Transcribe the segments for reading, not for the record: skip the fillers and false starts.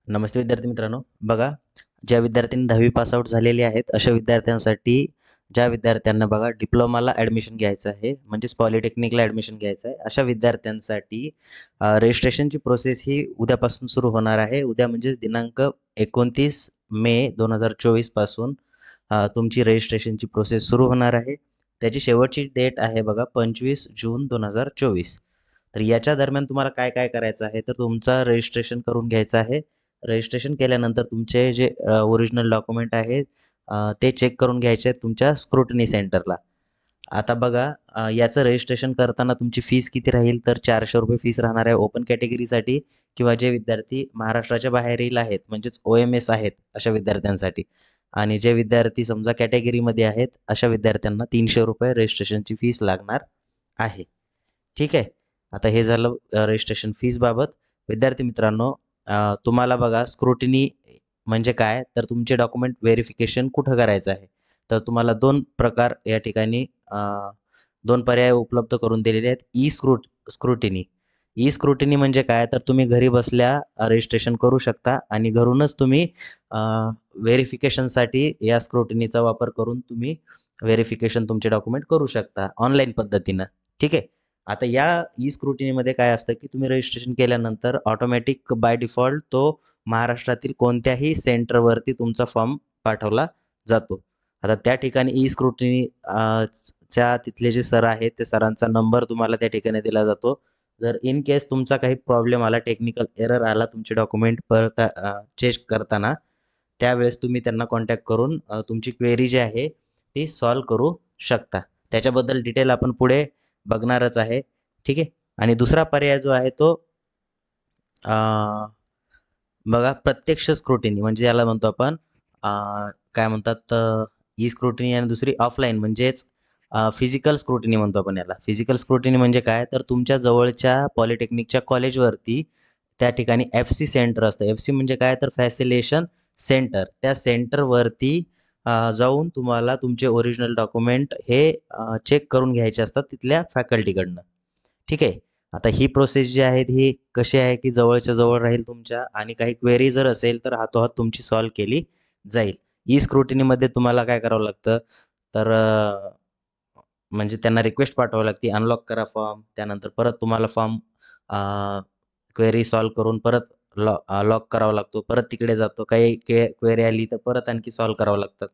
नमस्ते विद्यार्थी मित्रांनो. बघा, ज्या विद्यार्थ्यांनी 10वी पास आउट झालेले आहेत, अशा विद्यार्थ्यांसाठी ज्या विद्यार्थ्यांना बघा डिप्लोमाला ॲडमिशन घ्यायचं आहे, म्हणजेच पॉलिटेक्निकला ॲडमिशन घ्यायचं आहे, अशा विद्यार्थ्यांसाठी रजिस्ट्रेशनची प्रोसेस ही उद्यापासून सुरू होणार आहे. उद्या म्हणजेच दिनांक 29 मे 2024 पासून तुमची रजिस्ट्रेशनची प्रोसेस सुरू होणार आहे. त्याची शेवटची डेट आहे बघा 25 जून 2024. तर याच्या दरम्यान तुम्हाला काय काय करायचं आहे, तर तुमचं रजिस्ट्रेशन करून घ्यायचं आहे. रजिस्ट्रेशन केल्यानंतर तुमचे जे ओरिजिनल डॉक्युमेंट आहेत ते चेक करून घ्यायचे आहेत तुमच्या स्क्रुटनी सेंटरला. आता बघा, याचं रजिस्ट्रेशन करताना तुमची फीस किती राहील, तर ₹400 फीस राहणार आहे ओपन कॅटेगरीसाठी किंवा जे विद्यार्थी महाराष्ट्राच्या बाहेरील आहेत म्हणजेच OMS आहेत अशा विद्यार्थ्यांसाठी. आणि जे विद्यार्थी समजा कॅटेगरीमध्ये आहेत अशा विद्यार्थ्यांना ₹300 रजिस्ट्रेशनची फीस लागणार आहे. ठीक आहे. आता हे झालं रजिस्ट्रेशन फीसबाबत. विद्यार्थी मित्रांनो, तुम्हाला बघा स्क्रुटिनी म्हणजे काय, तर तुमचे डॉक्युमेंट व्हेरिफिकेशन कुठं करायचं आहे. तर तुम्हाला दोन प्रकार या ठिकाणी दोन पर्याय उपलब्ध करून दिलेले आहेत. स्क्रुटिनी. स्क्रुटिनी म्हणजे काय, तर तुम्ही घरी बसल्या रजिस्ट्रेशन करू शकता आणि घरूनच तुम्ही व्हेरिफिकेशनसाठी या स्क्रुटिनीचा वापर करून तुम्ही व्हेरिफिकेशन तुमचे डॉक्युमेंट करू शकता ऑनलाईन पद्धतीनं. ठीक आहे. आता या स्क्रुटिनीमध्ये काय असतं, की तुम्ही रजिस्ट्रेशन केल्यानंतर ऑटोमॅटिक बाय डिफॉल्ट तो महाराष्ट्रातील कोणत्याही सेंटरवरती तुमचा फॉर्म पाठवला जातो. आता त्या ठिकाणी स्क्रुटिनी च्या तिथले जे सर आहेत त्या सरांचा नंबर तुम्हाला त्या ठिकाणी दिला जातो. जर इन केस तुमचा काही प्रॉब्लेम आला, टेक्निकल एरर आला तुमचे डॉक्युमेंट परत चेक करताना, त्यावेळेस तुम्ही त्यांना कॉन्टॅक्ट करून तुमची क्वेरी जी आहे ती सॉल्व्ह करू शकता. त्याच्याबद्दल डिटेल आपण पुढे बघणारच आहे. ठीक आहे. आणि दुसरा पर्याय जो आहे तो बघा प्रत्यक्ष स्क्रुटिनी म्हणजे याला म्हणतो आपण काय म्हणतात स्क्रुटिनी, आणि दुसरी ऑफलाईन म्हणजेच फिजिकल स्क्रुटिनी म्हणतो आपण याला. फिजिकल स्क्रुटिनी म्हणजे काय, तर तुमच्या जवळच्या पॉलिटेक्निकच्या कॉलेजवरती त्या ठिकाणी FC सेंटर असतं. FC म्हणजे काय, तर फॅसिलेशन सेंटर. त्या सेंटरवरती जाऊन तुम्हाला तुमचे ओरिजिनल डॉक्युमेंट हे चेक करून घ्यायचे असतात तिथल्या फॅकल्टीकडनं. ठीक आहे. आता ही प्रोसेस जी आहे ही कशी आहे, की जवळच्या जवळ राहील तुमच्या, आणि काही क्वेरी जर असेल तर हातोहात तुमची सॉल्व्ह केली जाईल. स्क्रुटिनीमध्ये तुम्हाला काय करावं लागतं, तर म्हणजे त्यांना रिक्वेस्ट पाठवावी लागते, अनलॉक करा फॉर्म. त्यानंतर परत तुम्हाला फॉर्म क्वेरी सॉल्व्ह करून परत लॉक करावा लागतो. परत तिकडे जातो. काही क्वेरी आली तर परत आणखी सॉल्व्ह करावं लागतात.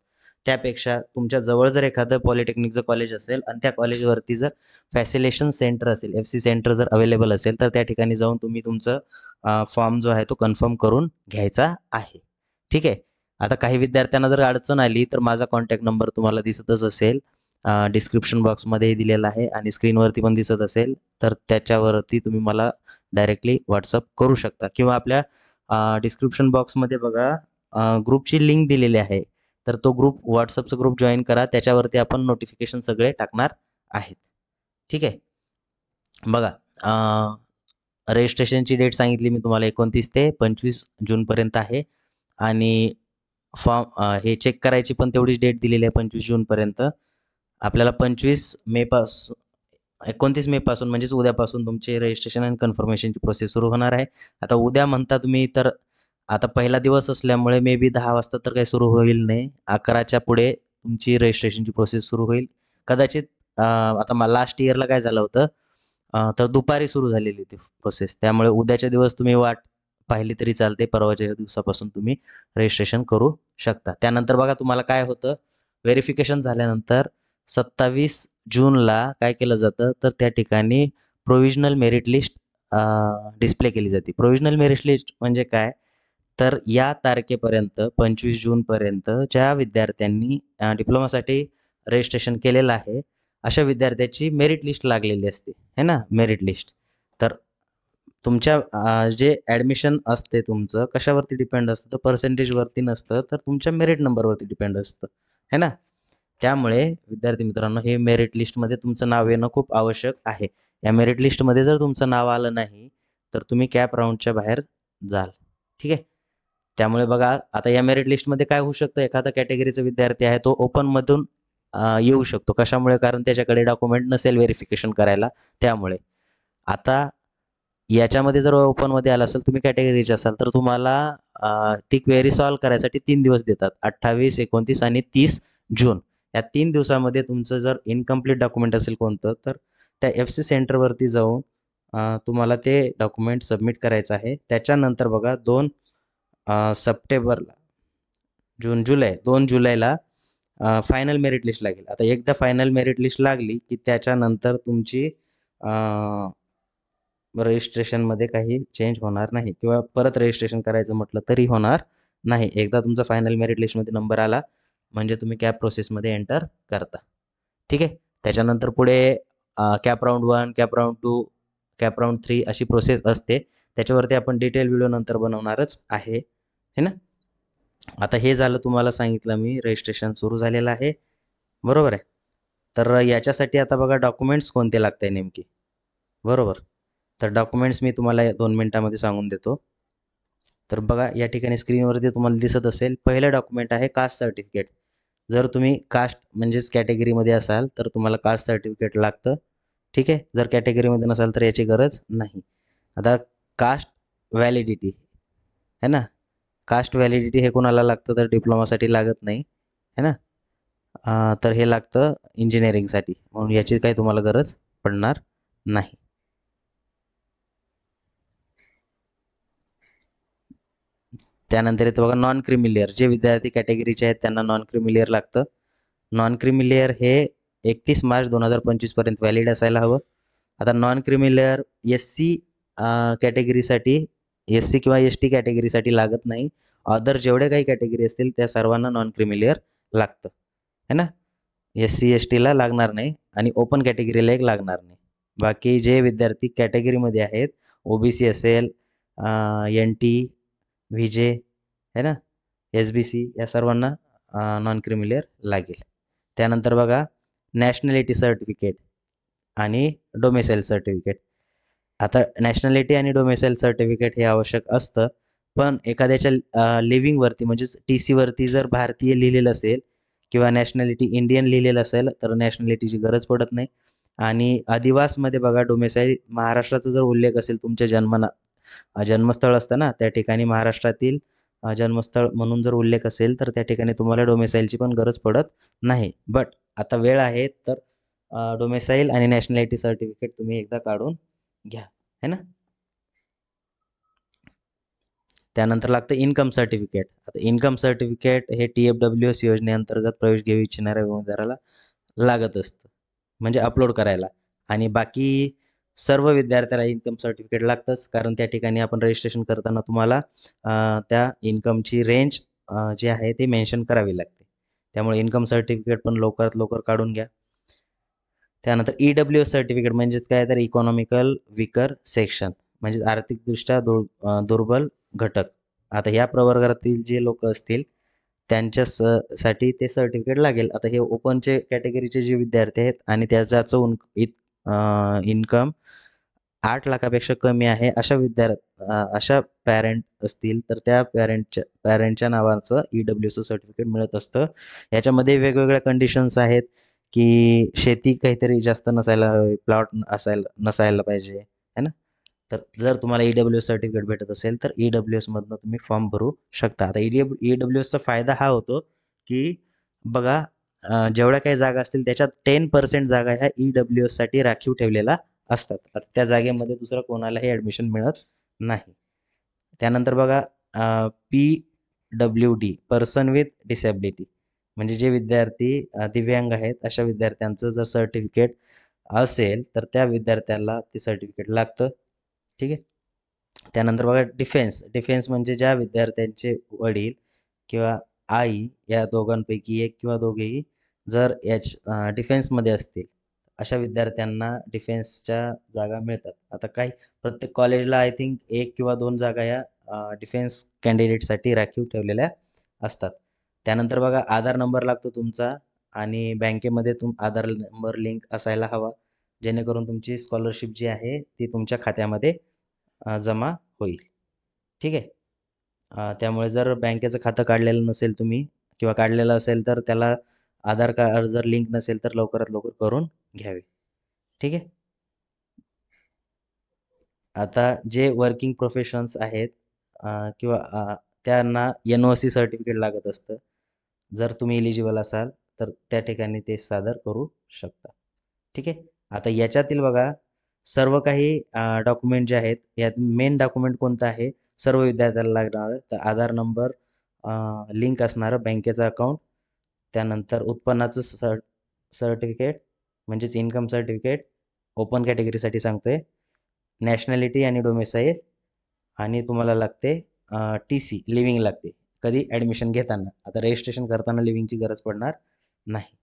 त्यापेक्षा तुमच्या जवळ जर एखादं पॉलिटेक्निकचं कॉलेज असेल आणि त्या कॉलेजवरती जर फॅसिलेशन सेंटर असेल, FC सेंटर जर अवेलेबल असेल, तर त्या ठिकाणी जाऊन तुम्ही तुमचं फॉर्म जो आहे तो कन्फर्म करून घ्यायचा आहे. ठीक आहे. आता काही विद्यार्थ्यांना जर अडचण आली तर माझा कॉन्टॅक्ट नंबर तुम्हाला दिसतच असेल, डिस्क्रिप्शन बॉक्समध्येही दिलेला आहे आणि स्क्रीनवरती पण दिसत असेल. तर त्याच्यावरती तुम्ही मला डायरेक्टली व्हॉट्सअप करू शकता किंवा आपल्या डिस्क्रिप्शन बॉक्समध्ये बघा ग्रुपची लिंक दिलेली आहे. तर तो व्हॉट्सअपचा ग्रुप जॉईन करा. त्याच्यावरती आपण नोटिफिकेशन सगळे टाकणार आहेत. ठीक आहे. बघा, रजिस्ट्रेशनची डेट सांगितली मी तुम्हाला 29 ते 25 जूनपर्यंत आहे. आणि फॉर्म हे चेक करायची पण तेवढीच डेट दिलेली आहे 25 जूनपर्यंत. आपल्याला 29 मेपासून म्हणजेच उद्यापासून तुमचे रजिस्ट्रेशन आणि कन्फर्मेशनची प्रोसेस सुरू होणार आहे. आता उद्या म्हणता तुम्ही, तर आता पहिला दिवस असल्यामुळे मे बी 10 वाजता तर काही सुरू होईल नाही. 11च्या पुढे तुमची रजिस्ट्रेशनची प्रोसेस सुरू होईल. कदाचित आता लास्ट इयरला काय झालं होतं, तर दुपारी सुरू झालेली होती प्रोसेस. त्यामुळे उद्याच्या दिवस तुम्ही वाट पाहिली तरी चालते. परवाच्या दिवसापासून तुम्ही रजिस्ट्रेशन करू शकता. त्यानंतर बघा तुम्हाला काय होतं, व्हेरिफिकेशन झाल्यानंतर 27 जूनला काय केलं जातं, तर त्या ठिकाणी प्रोव्हिजनल मेरिट लिस्ट डिस्प्ले केली जाते. प्रोव्हिजनल मेरिट लिस्ट म्हणजे काय, तर या तारखेपर्यंत 25 जूनपर्यंत ज्या विद्यार्थ्यांनी डिप्लोमासाठी रजिस्ट्रेशन केलेलं आहे अशा विद्यार्थ्याची मेरिट लिस्ट लागलेली असते, है ना, मेरिट लिस्ट. तर तुमच्या जे ॲडमिशन असते तुमचं कशावरती डिपेंड असतं, तर पर्सेंटेजवरती नसतं, तर तुमच्या मेरिट नंबरवरती डिपेंड असतं, है ना. त्यामुळे विद्यार्थी मित्रांनो, हे मेरिट लिस्टमध्ये तुमचं नाव येणं खूप आवश्यक आहे. या मेरिट लिस्टमध्ये जर तुमचं नाव आलं नाही तर तुम्ही कॅप राऊंडच्या बाहेर जाल. ठीक आहे. त्यामुळे बघा, आता या मेरिट लिस्टमध्ये काय होऊ शकतं, एखादा कॅटेगरीचा विद्यार्थी आहे तो ओपनमधून येऊ शकतो. कशामुळे, कारण त्याच्याकडे डॉक्युमेंट नसेल व्हेरिफिकेशन करायला. त्यामुळे आता याच्यामध्ये जर ओपनमध्ये आला असेल, तुम्ही कॅटेगरीचे असाल, तर तुम्हाला ती क्वेरी सॉल्व्ह करायसाठी 3 दिवस देतात, 28, 29 आणि 30 जून. या 3 दिवसामध्ये तुमचं जर इनकम्प्लीट डॉक्युमेंट असेल कोणतं, तर त्या FC सेंटरवरती जाऊन तुम्हाला ते डॉक्युमेंट सबमिट करायचं आहे. त्याच्यानंतर बघा 2 सप्टेंबरला, जुलै 2 जुलैला फायनल मेरिट लिस्ट लागेल. आता एकदा फायनल मेरिट लिस्ट लागली की त्याच्यानंतर तुमची रजिस्ट्रेशनमध्ये काही चेंज होणार नाही किंवा परत रजिस्ट्रेशन करायचं म्हटलं तरी होणार नाही. एकदा तुमचा फायनल मेरिट लिस्टमध्ये नंबर आला म्हणजे तुम्ही कॅप प्रोसेसमध्ये एंटर करता. ठीक आहे. त्याच्यानंतर पुढे cap round 1, cap round 2, cap round 3 अशी प्रोसेस असते. त्याच्यावरती आपण डिटेल व्हिडिओ नंतर बनवणारच आहे, है ना. आता हे झालं, तुम्हाला सांगितलं मी रजिस्ट्रेशन सुरू झालेलं आहे, बरोबर आहे. तर याच्यासाठी आता बघा डॉक्युमेंट्स कोणते लागत आहे नेमके, बरोबर. तर डॉक्युमेंट्स मी तुम्हाला 2 मिनिटामध्ये सांगून देतो. तर बघा या ठिकाणी स्क्रीनवरती तुम्हाला दिसत असेल, पहिलं डॉक्युमेंट आहे कास्ट सर्टिफिकेट. जर तुम्ही कास्ट म्हणजेच कॅटेगरीमध्ये असाल तर तुम्हाला कास्ट सर्टिफिकेट लागतं. ठीक आहे. जर कॅटेगरीमध्ये नसाल तर याची गरज नाही. आता कास्ट व्हॅलिडिटी है ना, कास्ट व्हॅलिडिटी हे कोणाला लागतं तर डिप्लोमासाठी लागत नाही, है ना. तर हे लागतं इंजिनिअरिंगसाठी, म्हणून याची काही तुम्हाला गरज पडणार नाही. त्यानंतर येतं बघा नॉन क्रिमिलियर. जे विद्यार्थी कॅटेगरीचे आहेत त्यांना नॉन क्रिमिलियर लागतं. नॉन क्रिमिलियर हे 31 मार्च 2025 पर्यंत व्हॅलिड असायला हवं. आता नॉन क्रिमिलियर SC कॅटेगरीसाठी, SC किंवा ST कॅटेगरीसाठी लागत नाही. अदर जेवढे काही कॅटेगरी असतील त्या सर्वांना नॉन क्रिमिलियर लागतं, है ना. SC STला लागणार नाही आणि ओपन कॅटेगरीला एक लागणार नाही. बाकी जे विद्यार्थी कॅटेगरीमध्ये आहेत, OBC असेल, NT, VJ है ना, SBC या सर्वांना नॉन क्रिमिलियर लागेल. त्यानंतर बघा नॅशनॅलिटी सर्टिफिकेट आणि डोमेसाईल सर्टिफिकेट. आता नॅशनॅलिटी आणि डोमेसाईल सर्टिफिकेट हे आवश्यक असतं, पण एखाद्याच्या लिव्हिंगवरती म्हणजेच TCवरती जर भारतीय लिहिलेलं असेल किंवा नॅशनॅलिटी इंडियन लिहिलेलं असेल तर नॅशनॅलिटीची गरज पडत नाही. आणि अधिवासमध्ये बघा डोमेसाईल महाराष्ट्राचा जर उल्लेख असेल, तुमच्या जन्मस्थळ असतं ना, त्या ठिकाणी महाराष्ट्रातील जन्मस्थळ म्हणून जर उल्लेख असेल तर त्या ठिकाणी तुम्हाला डोमेसाईलची पण गरज पडत नाही. बट आता वेळ आहे तर डोमेसाईल आणि नॅशनॅलिटी सर्टिफिकेट तुम्ही एकदा काढून घ्या, है ना. त्यानंतर लागतं इन्कम सर्टिफिकेट. आता इन्कम सर्टिफिकेट हे TFWS योजनेअंतर्गत प्रवेश घेऊ इच्छिणाऱ्या उमेदवाराला लागत असतं, म्हणजे अपलोड करायला. आणि बाकी सर्व विद्यार्थ्याला इन्कम सर्टिफिकेट लागतंच, कारण त्या ठिकाणी आपण रजिस्ट्रेशन करताना तुम्हाला त्या इन्कमची रेंज जी आहे ती मेन्शन करावी लागते. त्यामुळे इन्कम सर्टिफिकेट पण लवकरात लवकर काढून घ्या. त्यानंतर EWS सर्टिफिकेट म्हणजेच काय तर इकॉनॉमिकल विकर सेक्शन, म्हणजे आर्थिकदृष्ट्या दुर्बल घटक. आता ह्या प्रवर्गातील जे लोक असतील त्यांच्या साठी ते सर्टिफिकेट लागेल. आता हे ओपनचे कॅटेगरीचे जे विद्यार्थी आहेत आणि त्याचं इन्कम 8 लाखापेक्षा कमी आहे अशा पॅरेंट असतील तर त्या पॅरेंटच्या नावाचं EWS सर्टिफिकेट मिळत असतं. याच्यामध्ये वेगवेगळ्या कंडिशन्स आहेत की शेती काहीतरी जास्त नसायला हवी, प्लॉट नसायला पाहिजे, है ना. तर जर तुम्हाला EWS सर्टिफिकेट भेटत असेल तर EWS मधनं तुम्ही फॉर्म भरू शकता. आता EWSचा फायदा हा होतो की बघा जेवढ्या काही जागा असतील त्याच्यात 10% जागा ह्या EWS साठी राखीव ठेवलेल्या असतात. आता त्या जागेमध्ये दुसरं कोणालाही ॲडमिशन मिळत नाही. त्यानंतर बघा PWD पर्सन विथ डिसॅबिलिटी, म्हणजे जे विद्यार्थी दिव्यांग आहेत अशा विद्यार्थ्यांचं जर सर्टिफिकेट असेल तर त्या विद्यार्थ्याला ते सर्टिफिकेट लागतं. ठीक आहे. त्यानंतर बघा डिफेन्स म्हणजे ज्या विद्यार्थ्यांचे वडील किंवा आई या दोघांपैकी एक किंवा दोघेही जर डिफेन्समध्ये असतील अशा विद्यार्थ्यांना डिफेन्सच्या जागा मिळतात. आता काही प्रत्येक कॉलेजला आय थिंक 1 किंवा 2 जागा या डिफेन्स कॅन्डिडेटसाठी राखीव ठेवलेल्या असतात. त्यानंतर बघा आधार नंबर लागतो तुमचा आणि बँकेमध्ये आधार नंबर लिंक असायला हवा, जेणेकरून तुमची स्कॉलरशिप जी आहे ती तुमच्या खात्यामध्ये जमा होईल. ठीक आहे. त्यामुळे जर बँकेचं खातं काढलेलं नसेल तुम्ही किंवा काढलेलं असेल तर त्याला आधार कार्ड जर लिंक नसेल तर लवकरात लवकर करून घ्यावे. ठीक आहे. आता जे वर्किंग प्रोफेशन्स आहेत किंवा त्यांना NOC सर्टिफिकेट लागत असतं. जर तुम्ही इलिजिबल असाल तर त्या ठिकाणी ते सादर करू शकता. ठीक आहे. आता याच्यातील बघा सर्व काही डॉक्युमेंट जे आहेत यात मेन डॉक्युमेंट कोणतं आहे, सर्व विद्यार्थ्याला लागणार तर आधार नंबर, लिंक असणारं बँकेचं अकाउंट, त्यानंतर उत्पन्नाचं सर्टिफिकेट म्हणजेच इन्कम सर्टिफिकेट, ओपन कॅटेगरीसाठी सांगतोय, नॅशनॅलिटी आणि डोमेसाईल, आणि तुम्हाला लागते TC लिव्हिंग लागते कधी ॲडमिशन घेताना. आता रजिस्ट्रेशन करताना लिव्हिंगची गरज पडणार नाही.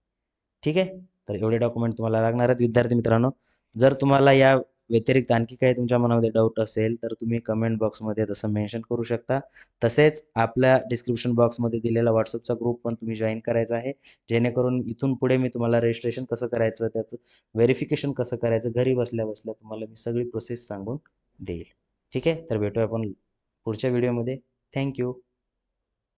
ठीक आहे. तर एवढे डॉक्युमेंट तुम्हाला लागणार आहेत विद्यार्थी मित्रांनो. जर तुम्हाला या व्यतिरिक्त आणखी काही तुमच्या मनामध्ये डाऊट असेल तर तुम्ही कमेंट बॉक्समध्ये तसं मेन्शन करू शकता. तसेच आपल्या डिस्क्रिप्शन बॉक्समध्ये दिलेला व्हॉट्सअपचा ग्रुप पण तुम्ही जॉईन करायचा आहे, जेणेकरून इथून पुढे मी तुम्हाला रजिस्ट्रेशन कसं करायचं, त्याचं व्हेरिफिकेशन कसं करायचं, घरी बसल्या बसल्या तुम्हाला मी सगळी प्रोसेस सांगून देईल. ठीक आहे. तर भेटूया आपण पुढच्या व्हिडिओमध्ये. थँक्यू.